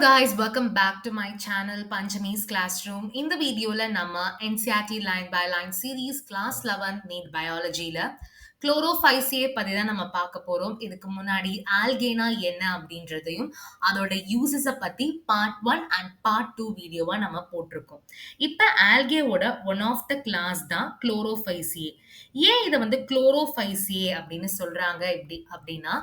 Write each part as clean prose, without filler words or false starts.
guys, welcome back to my channel Panchami's Classroom. இந்த வீடியோல நம்ம NCERT line by line series class 11 NEET biologyல குளோரோஃபைசியே பத்தி தான் நம்ம பார்க்க போறோம். இதுக்கு முன்னாடி ஆல்கேனா என்ன அப்படின்றதையும் அதோட யூசஸ பத்தி பார்ட் 1 அண்ட் பார்ட் 2 வீடியோவா நம்ம போட்டிருக்கோம். இப்ப ஆல்கேவோட ஒன் ஆஃப் த கிளாஸ் தான் குளோரோஃபைசியே. ஏன் இதை வந்து குளோரோஃபைசியே அப்படின்னு சொல்றாங்க அப்படின்னா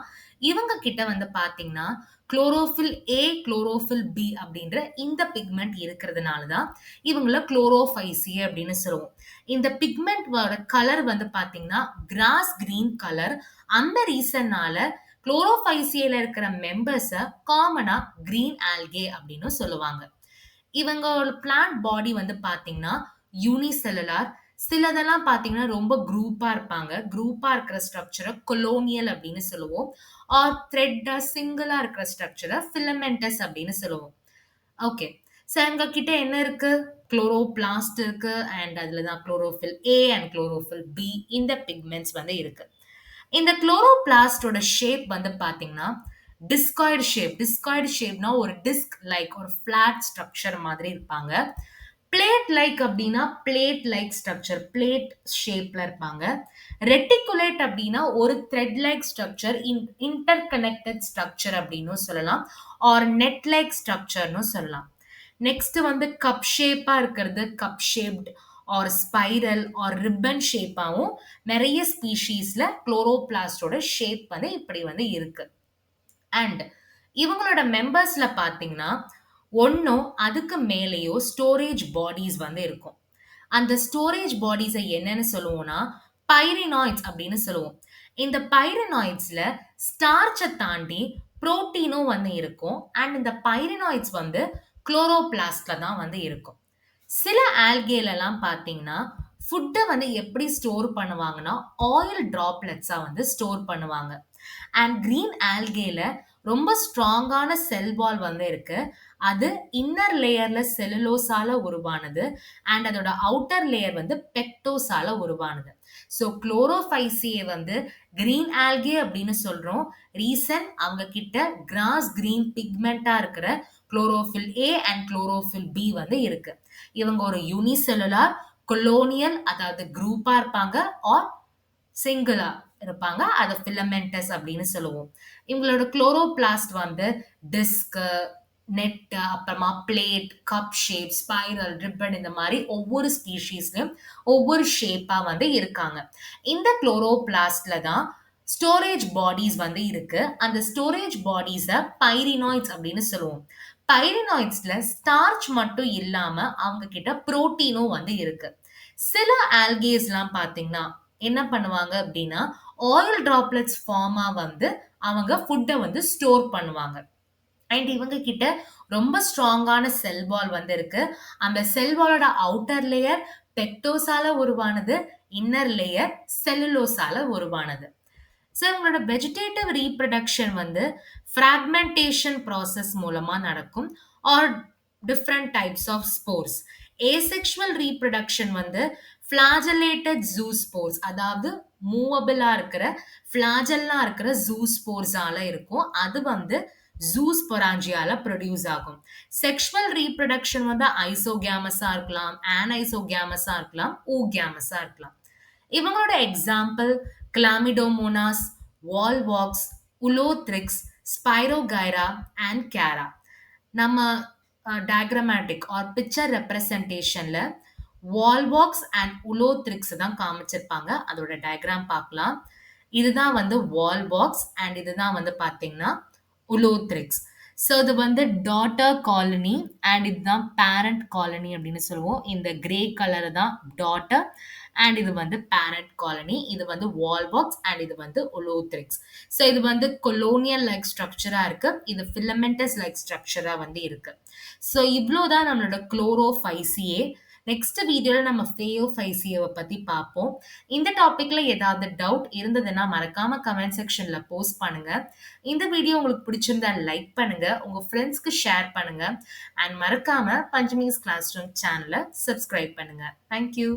இவங்க கிட்ட வந்து பாத்தீங்கன்னா குளோரோஃபில் ஏ குளோரோஃபில் பி அப்படின்ற இந்த பிக்மெண்ட் இருக்கிறதுனால தான் இவங்கள குளோரோஃபைசியே அப்படின்னு சொல்லுவோம். இந்த பிக்மெண்டோட கலர் வந்து பாத்தீங்கன்னா கிராஸ் கிரீன் கலர். அந்த ரீசன்னால குளோரோஃபைசியில இருக்கிற மெம்பர்ஸ காமனா கிரீன் ஆல்கே அப்படின்னு சொல்லுவாங்க. இவங்களோட பிளான்ட் பாடி வந்து பாத்தீங்கன்னா யூனிசெல்லுலார். சிலதெல்லாம் பாத்தீங்கன்னா ரொம்ப குரூப்பா இருப்பாங்க. குரூப்பா இருக்கிற ஸ்ட்ரக்சரை கொலோனியல் அப்படின்னு சொல்லுவோம். ஆர் த்ரெட்டா சிங்கிளா இருக்கிற ஸ்ட்ரக்சரை ஃபிலமெண்டஸ் அப்படின்னு சொல்லுவோம். ஓகே, சோ எங்க கிட்ட என்ன இருக்கு? குளோரோபிளாஸ்ட் இருக்கு அண்ட் அதுலதான் chlorophyll a and chlorophyll b இந்த பிக்மெண்ட்ஸ் வந்து இருக்கு. இந்த குளோரோபிளாஸ்டோட ஷேப் வந்து பாத்தீங்கன்னா டிஸ்காய்டு ஷேப். டிஸ்காய்டு ஷேப்னா ஒரு டிஸ்க் லைக் ஒரு பிளாட் ஸ்ட்ரக்சர் மாதிரி இருப்பாங்க. பிளேட் லைக் அப்படின்னா பிளேட் லைக் ஸ்ட்ரக்சர், பிளேட் ஷேப்ல இருப்பாங்க. ரெட்டிகுலேட் அப்படின்னா ஒரு thread like structure, inter connected structure அப்படின்னு சொல்லலாம். ஆர் நெட் லைக் ஸ்ட்ரக்சர்னு சொல்லலாம். நெக்ஸ்ட் வந்து கப் ஷேப்பா இருக்கிறது cup shaped or spiral or ribbon ஷேப்பாவும் நிறைய ஸ்பீஷீஸ்ல குளோரோபிளாஸ்டோட ஷேப் வந்து இப்படி வந்து இருக்கு. அண்ட் இவங்களோட மெம்பர்ஸ்ல பாத்தீங்கன்னா ஒன்னோ அதுக்கு மேலேயோ ஸ்டோரேஜ் பாடிஸ் வந்து இருக்கும். அந்த ஸ்டோரேஜ் பாடிஸை என்னன்னு சொல்லுவோம்னா பைரினாய்ட்ஸ் அப்படின்னு சொல்லுவோம். இந்த பைரினாய்ட்ஸ்ல ஸ்டார்ச்சை தாண்டி புரோட்டீனும் வந்து இருக்கும். அண்ட் இந்த பைரினாய்ட்ஸ் வந்து குளோரோபிளாஸ்ட்ல தான் வந்து இருக்கும். சில ஆல்கேலெல்லாம் பார்த்தீங்கன்னா ஃபுட்டை வந்து எப்படி ஸ்டோர் பண்ணுவாங்கன்னா ஆயில் டிராப்லெட்ஸாக வந்து ஸ்டோர் பண்ணுவாங்க. அண்ட் கிரீன் ஆல்கேல ரொம்ப ஸ்ட்ராங்கான செல் வால் வந்து இருக்கு. அது இன்னர் லேயர்ல செல்லுலோஸால உருவானது அண்ட் அதோட அவுட்டர் லேயர் வந்து பெக்டோஸால உருவானது. ஸோ குளோரோஃபைசியை வந்து கிரீன் ஆல்கே அப்படின்னு சொல்றோம். ரீசன் அவங்க கிட்ட கிராஸ் கிரீன் பிக்மெண்டா இருக்கிற chlorophyll a and chlorophyll b வந்து இருக்கு. இவங்க ஒரு யூனிசெல்லுலார் கொலோனியல், அதாவது குரூப்பா இருப்பாங்க, ஆர் சிங்கிளா இருப்பாங்க. அதை ஃபிலமெண்டஸ் அப்படின்னு சொல்லுவோம். இவங்களோட குளோரோபிளாஸ்ட் வந்து டிஸ்க், நெட், அப்புறமா plate, cup shape, spiral, ribbon இந்த மாதிரி ஒவ்வொரு ஸ்பீஷீஸ்லயும் ஒவ்வொரு ஷேப்பா வந்து இருக்காங்க. இந்த குளோரோபிளாஸ்ட்ல தான் ஸ்டோரேஜ் பாடிஸ் வந்து இருக்கு. அந்த ஸ்டோரேஜ் பாடிஸ பைரினாய்ட்ஸ் அப்படின்னு சொல்லுவோம். பைரினாய்ட்ஸ்ல ஸ்டார்ச் மட்டும் இல்லாம அவங்க கிட்ட புரோட்டீனும் வந்து இருக்கு. சில ஆல்கேஸ்லாம் பாத்தீங்கன்னா என்ன பண்ணுவாங்க அப்படின்னா ஆயில் டிராப்லெட்ஸ் ஃபார்மா வந்து அவங்க ஃபுட்டை வந்து ஸ்டோர் பண்ணுவாங்க. அண்ட் இவங்க கிட்ட ரொம்ப ஸ்ட்ராங்கான செல் வால் வந்து இருக்கு. அந்த செல் வாலோட அவுட்டர் லேயர் பெக்டோஸால உருவானது, இன்னர் லேயர் செல்லுலோஸால உருவானது. ஸோ இவங்களோட வெஜிடேட்டிவ் ரீப்ரடக்ஷன் வந்து ஃப்ராக்மெண்டேஷன் ப்ராசஸ் மூலமா நடக்கும். Are different types of spores. Asexual reproduction வந்து ஃபிளாஜலேட்டட் ஜூஸ்போர்ஸ், அதாவது மூவபிளா இருக்கிற ஃபிளாஜல்லா இருக்கிற ஜூஸ்போர்ஸால இருக்கும். அது வந்து ஜூஸ்பொராஞ்சியால ப்ரொடியூஸ் ஆகும். செக்ஷுவல் ரீப்ரடக்ஷன் வந்து ஐசோகேமஸா இருக்கலாம், ஆன்ஐசோகேமஸா இருக்கலாம், ஊகேமஸா இருக்கலாம். இவங்களோட example Chlamydomonas, Volvox, Ulothrix, Spirogyra and Chara. நம்ம டயக்ராமேட்டிக் ஆர் பிக்சர் ரெப்ரசன்டேஷன்ல வால்வாக்ஸ் அண்ட் உலோத்ரிக்ஸ் தான் காமிச்சிருப்பாங்க. அதோட டயக்ராம் பார்க்கலாம். இதுதான் வந்து வால்வாக்ஸ் அண்ட் இதுதான் வந்து பாத்தீங்கன்னா உலோத்ரிக்ஸ். ஸோ இது வந்து டாட்டர் காலனி அண்ட் இதுதான் பேரண்ட் காலனி அப்படின்னு சொல்லுவோம். இந்த கிரே கலர் தான் டாட்டர் அண்ட் இது வந்து பேரண்ட் காலனி. இது வந்து வால்வாக்ஸ் அண்ட் இது வந்து உலோத்ரிக்ஸ். ஸோ இது வந்து கொலோனியல் லைக் ஸ்ட்ரக்சரா இருக்கு. இது ஃபிலமெண்டஸ் லைக் ஸ்ட்ரக்சரா வந்து இருக்கு. ஸோ இவ்வளோதான் நம்மளோட குளோரோஃபைசியே. நெக்ஸ்ட் வீடியோல நம்ம ஃபேயோஃபைசியாவை பத்தி பார்ப்போம். இந்த டாபிக்ல ஏதாவது டவுட் இருந்ததுன்னா மறக்காம கமெண்ட் செக்ஷன்ல போஸ்ட் பண்ணுங்க. இந்த வீடியோ உங்களுக்கு பிடிச்சிருந்தா லைக் பண்ணுங்க, உங்க ஃப்ரெண்ட்ஸ்க்கு ஷேர் பண்ணுங்க அண்ட் மறக்காம பஞ்சமிஸ் கிளாஸ் ரூம் சேனலை சப்ஸ்கிரைப் பண்ணுங்க. தேங்க்யூ.